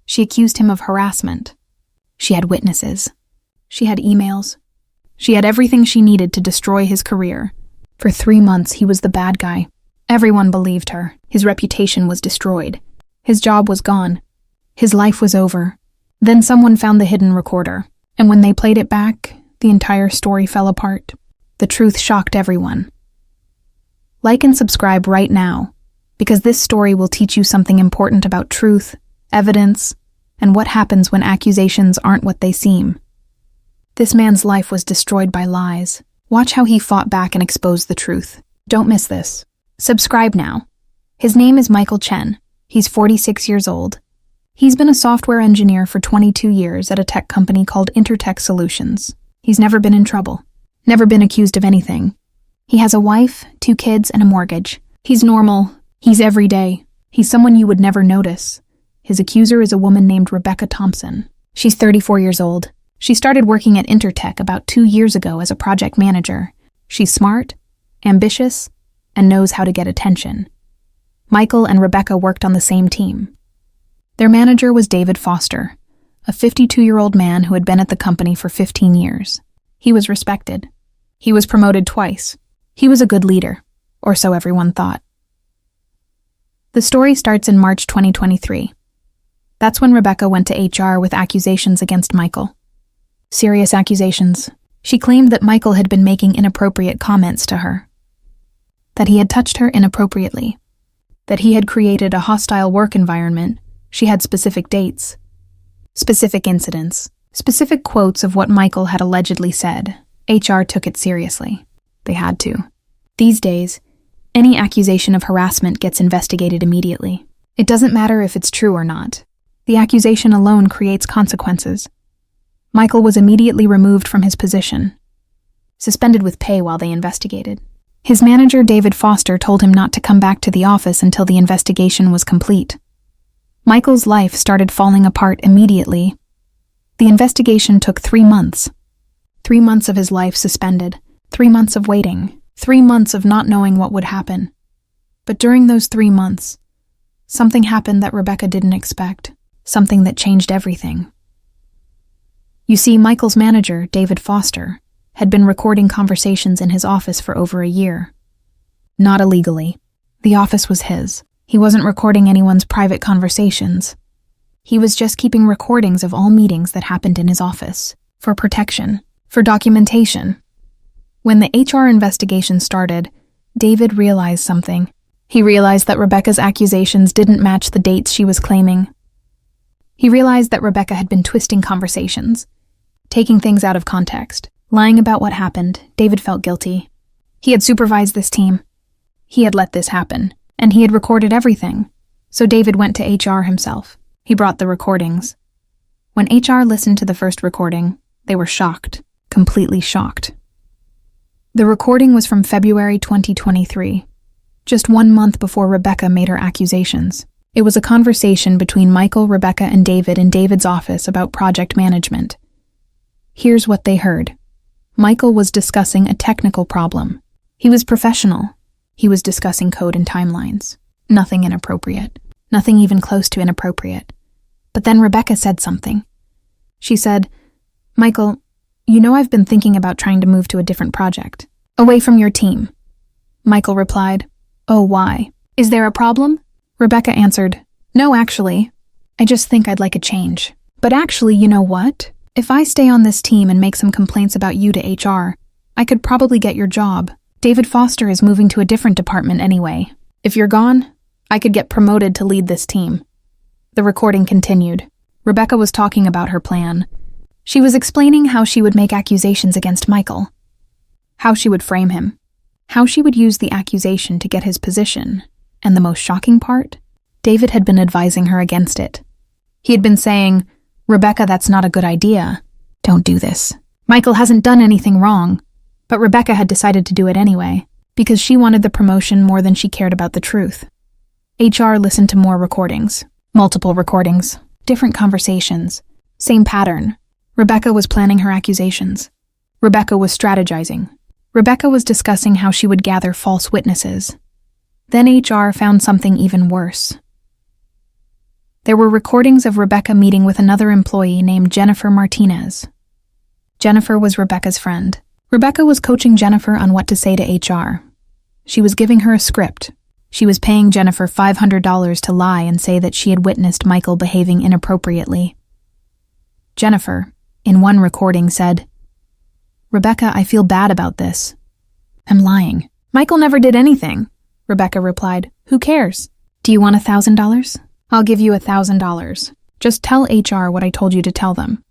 She accused him of harassment. She had witnesses. She had emails. She had everything she needed to destroy his career. For 3 months, he was the bad guy. Everyone believed her. His reputation was destroyed. His job was gone. His life was over. Then someone found the hidden recorder, and when they played it back, the entire story fell apart. The truth shocked everyone. Like and subscribe right now, because this story will teach you something important about truth, evidence, and what happens when accusations aren't what they seem. This man's life was destroyed by lies. Watch how he fought back and exposed the truth. Don't miss this. Subscribe now. His name is Michael Chen. He's 46 years old. He's been a software engineer for 22 years at a tech company called Intertech Solutions. He's never been in trouble. Never been accused of anything. He has a wife, 2 kids, and a mortgage. He's normal. He's everyday. He's someone you would never notice. His accuser is a woman named Rebecca Thompson. She's 34 years old. She started working at Intertech about 2 years ago as a project manager. She's smart, ambitious, and knows how to get attention. Michael and Rebecca worked on the same team. Their manager was David Foster, a 52-year-old man who had been at the company for 15 years. He was respected. He was promoted twice. He was a good leader, or so everyone thought. The story starts in March 2023. That's when Rebecca went to HR with accusations against Michael. Serious accusations. She claimed that Michael had been making inappropriate comments to her, that he had touched her inappropriately, that he had created a hostile work environment. She had specific dates, specific incidents, specific quotes of what Michael had allegedly said. HR took it seriously. They had to. These days, any accusation of harassment gets investigated immediately. It doesn't matter if it's true or not. The accusation alone creates consequences. Michael was immediately removed from his position, suspended with pay while they investigated. His manager, David Foster, told him not to come back to the office until the investigation was complete. Michael's life started falling apart immediately. The investigation took 3 months. 3 months of his life suspended. 3 months of waiting. 3 months of not knowing what would happen. But during those 3 months, something happened that Rebecca didn't expect. Something that changed everything. You see, Michael's manager, David Foster, had been recording conversations in his office for over a year. Not illegally. The office was his. He wasn't recording anyone's private conversations. He was just keeping recordings of all meetings that happened in his office, for protection, for documentation. When the HR investigation started, David realized something. He realized that Rebecca's accusations didn't match the dates she was claiming. He realized that Rebecca had been twisting conversations, taking things out of context, lying about what happened. David felt guilty. He had supervised this team. He had let this happen, and he had recorded everything. So David went to HR himself. He brought the recordings. When HR listened to the first recording, they were shocked, completely shocked. The recording was from February 2023, just 1 month before Rebecca made her accusations. It was a conversation between Michael, Rebecca, and David in David's office about project management. Here's what they heard. Michael was discussing a technical problem. He was professional. He was discussing code and timelines. Nothing inappropriate. Nothing even close to inappropriate. But then Rebecca said something. She said, "Michael, you know I've been thinking about trying to move to a different project. Away from your team." Michael replied, "Oh, why? Is there a problem?" Rebecca answered, "No, actually. I just think I'd like a change. But actually, you know what? If I stay on this team and make some complaints about you to HR, I could probably get your job. David Foster is moving to a different department anyway. If you're gone, I could get promoted to lead this team." The recording continued. Rebecca was talking about her plan. She was explaining how she would make accusations against Michael, how she would frame him, how she would use the accusation to get his position. And the most shocking part? David had been advising her against it. He had been saying, "Rebecca, that's not a good idea. Don't do this. Michael hasn't done anything wrong." But Rebecca had decided to do it anyway, because she wanted the promotion more than she cared about the truth. HR listened to more recordings, multiple recordings, different conversations, same pattern. Rebecca was planning her accusations. Rebecca was strategizing. Rebecca was discussing how she would gather false witnesses. Then HR found something even worse. There were recordings of Rebecca meeting with another employee named Jennifer Martinez. Jennifer was Rebecca's friend. Rebecca was coaching Jennifer on what to say to HR. She was giving her a script. She was paying Jennifer $500 to lie and say that she had witnessed Michael behaving inappropriately. Jennifer, in one recording, said, "Rebecca, I feel bad about this. I'm lying. Michael never did anything." Rebecca replied, "Who cares? Do you want $1,000? I'll give you $1,000. Just tell HR what I told you to tell them."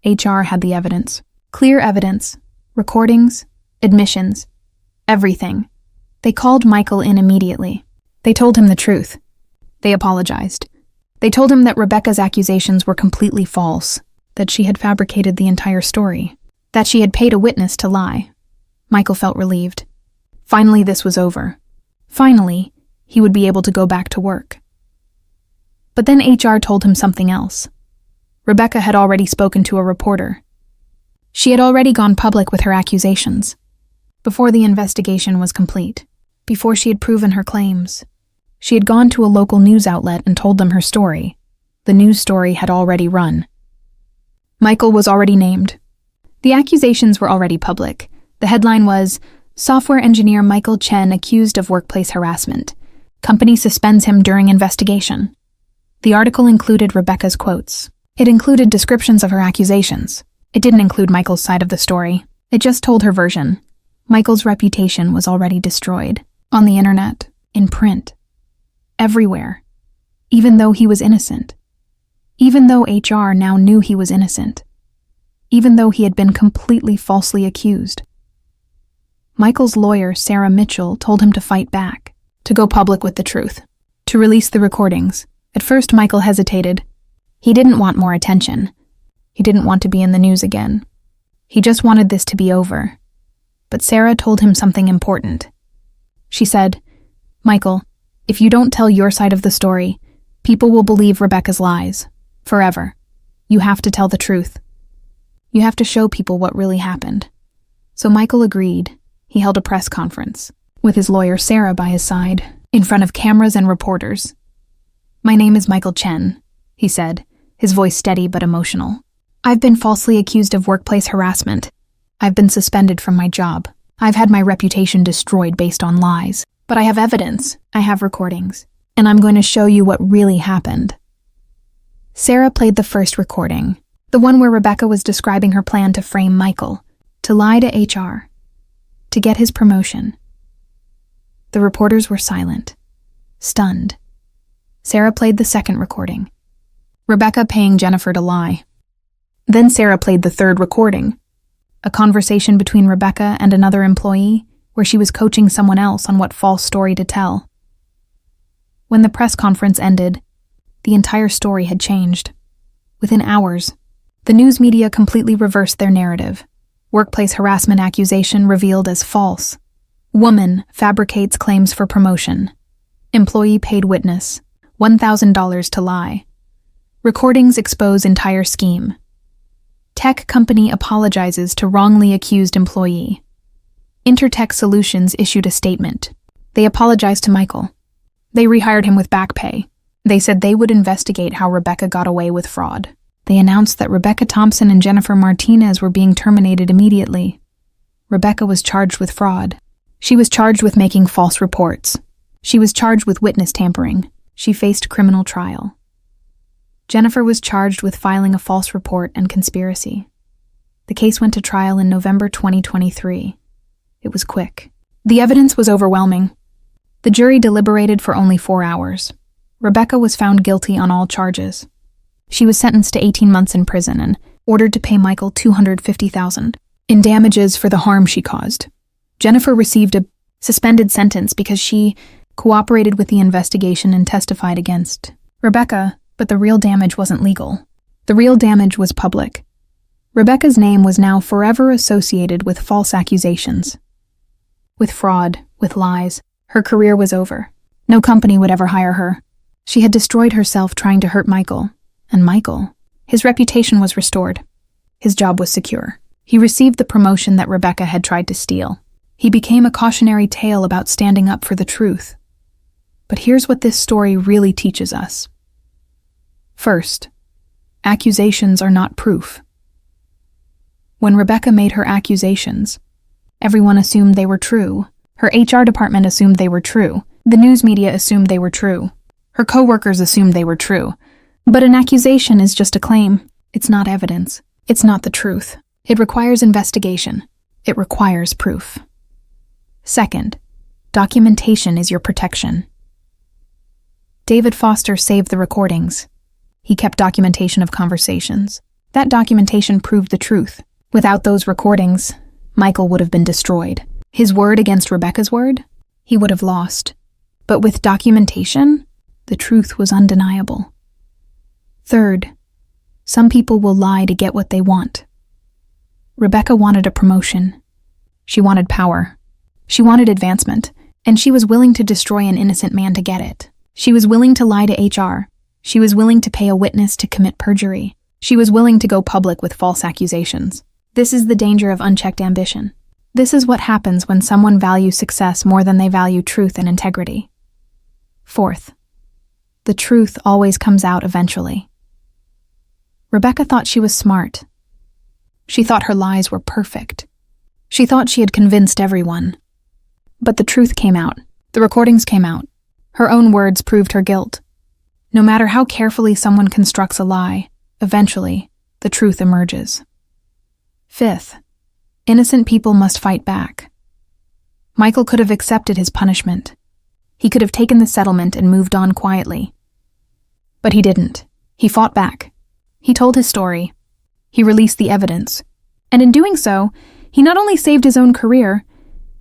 HR had the evidence. Clear evidence. Recordings. Admissions. Everything. They called Michael in immediately. They told him the truth. They apologized. They told him that Rebecca's accusations were completely false, that she had fabricated the entire story, that she had paid a witness to lie. Michael felt relieved. Finally, this was over. Finally, he would be able to go back to work. But then HR told him something else. Rebecca had already spoken to a reporter. She had already gone public with her accusations. Before the investigation was complete, before she had proven her claims, she had gone to a local news outlet and told them her story. The news story had already run. Michael was already named. The accusations were already public. The headline was, "Software engineer Michael Chen accused of workplace harassment. Company suspends him during investigation." The article included Rebecca's quotes. It included descriptions of her accusations. It didn't include Michael's side of the story. It just told her version. Michael's reputation was already destroyed. On the internet, in print, everywhere. Even though he was innocent. Even though HR now knew he was innocent. Even though he had been completely falsely accused. Michael's lawyer, Sarah Mitchell, told him to fight back, to go public with the truth, to release the recordings. At first, Michael hesitated. He didn't want more attention. He didn't want to be in the news again. He just wanted this to be over. But Sarah told him something important. She said, "Michael, if you don't tell your side of the story, people will believe Rebecca's lies. Forever. You have to tell the truth. You have to show people what really happened." So Michael agreed. He held a press conference, with his lawyer Sarah by his side, in front of cameras and reporters. "My name is Michael Chen," he said, his voice steady but emotional. "I've been falsely accused of workplace harassment. I've been suspended from my job. I've had my reputation destroyed based on lies. But I have evidence. I have recordings. And I'm going to show you what really happened." Sarah played the first recording, the one where Rebecca was describing her plan to frame Michael, to lie to HR, to get his promotion. The reporters were silent, stunned. Sarah played the second recording, Rebecca paying Jennifer to lie. Then Sarah played the third recording, a conversation between Rebecca and another employee where she was coaching someone else on what false story to tell. When the press conference ended, the entire story had changed. Within hours, the news media completely reversed their narrative. Workplace harassment accusation revealed as false. Woman fabricates claims for promotion. Employee paid witness, $1,000 to lie. Recordings expose entire scheme. Tech company apologizes to wrongly accused employee. Intertech Solutions issued a statement. They apologized to Michael. They rehired him with back pay. They said they would investigate how Rebecca got away with fraud. They announced that Rebecca Thompson and Jennifer Martinez were being terminated immediately. Rebecca was charged with fraud. She was charged with making false reports. She was charged with witness tampering. She faced criminal trial. Jennifer was charged with filing a false report and conspiracy. The case went to trial in November 2023. It was quick. The evidence was overwhelming. The jury deliberated for only 4 hours. Rebecca was found guilty on all charges. She was sentenced to 18 months in prison and ordered to pay Michael $250,000 in damages for the harm she caused. Jennifer received a suspended sentence because she cooperated with the investigation and testified against Rebecca, but the real damage wasn't legal. The real damage was public. Rebecca's name was now forever associated with false accusations. With fraud, with lies, her career was over. No company would ever hire her. She had destroyed herself trying to hurt Michael. And Michael, his reputation was restored. His job was secure. He received the promotion that Rebecca had tried to steal. He became a cautionary tale about standing up for the truth. But here's what this story really teaches us. First, accusations are not proof. When Rebecca made her accusations, everyone assumed they were true. Her HR department assumed they were true. The news media assumed they were true. Her coworkers assumed they were true. But an accusation is just a claim. It's not evidence. It's not the truth. It requires investigation. It requires proof. Second, documentation is your protection. David Foster saved the recordings. He kept documentation of conversations. That documentation proved the truth. Without those recordings, Michael would have been destroyed. His word against Rebecca's word, he would have lost. But with documentation, the truth was undeniable. Third, some people will lie to get what they want. Rebecca wanted a promotion. She wanted power. She wanted advancement, and she was willing to destroy an innocent man to get it. She was willing to lie to HR. She was willing to pay a witness to commit perjury. She was willing to go public with false accusations. This is the danger of unchecked ambition. This is what happens when someone values success more than they value truth and integrity. Fourth, the truth always comes out eventually. Rebecca thought she was smart. She thought her lies were perfect. She thought she had convinced everyone. But the truth came out. The recordings came out. Her own words proved her guilt. No matter how carefully someone constructs a lie, eventually, the truth emerges. Fifth, innocent people must fight back. Michael could have accepted his punishment. He could have taken the settlement and moved on quietly. But he didn't. He fought back. He told his story. He released the evidence. And in doing so, he not only saved his own career,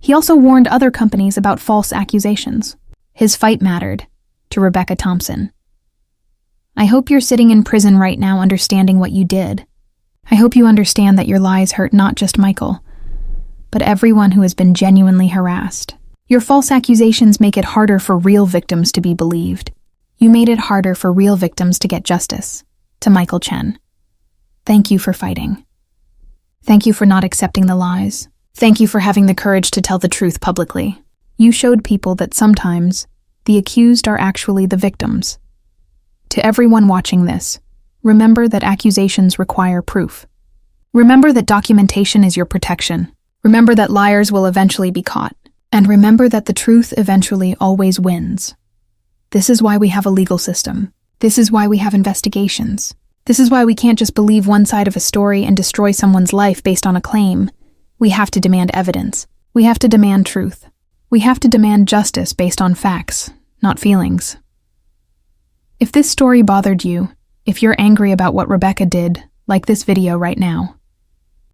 he also warned other companies about false accusations. His fight mattered to Rebecca Thompson. I hope you're sitting in prison right now understanding what you did. I hope you understand that your lies hurt not just Michael, but everyone who has been genuinely harassed. Your false accusations make it harder for real victims to be believed. You made it harder for real victims to get justice. To Michael Chen, thank you for fighting. Thank you for not accepting the lies. Thank you for having the courage to tell the truth publicly. You showed people that sometimes the accused are actually the victims. To everyone watching this, remember that accusations require proof. Remember that documentation is your protection. Remember that liars will eventually be caught. And remember that the truth eventually always wins. This is why we have a legal system. This is why we have investigations. This is why we can't just believe one side of a story and destroy someone's life based on a claim. We have to demand evidence. We have to demand truth. We have to demand justice based on facts, not feelings. If this story bothered you, if you're angry about what Rebecca did, like this video right now.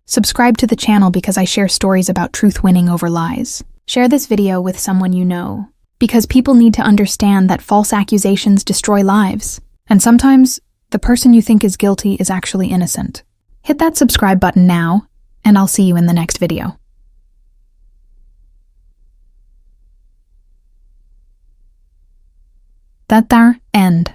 Subscribe to the channel because I share stories about truth winning over lies. Share this video with someone you know, because people need to understand that false accusations destroy lives, and sometimes the person you think is guilty is actually innocent. Hit that subscribe button now, and I'll see you in the next video. That there, end.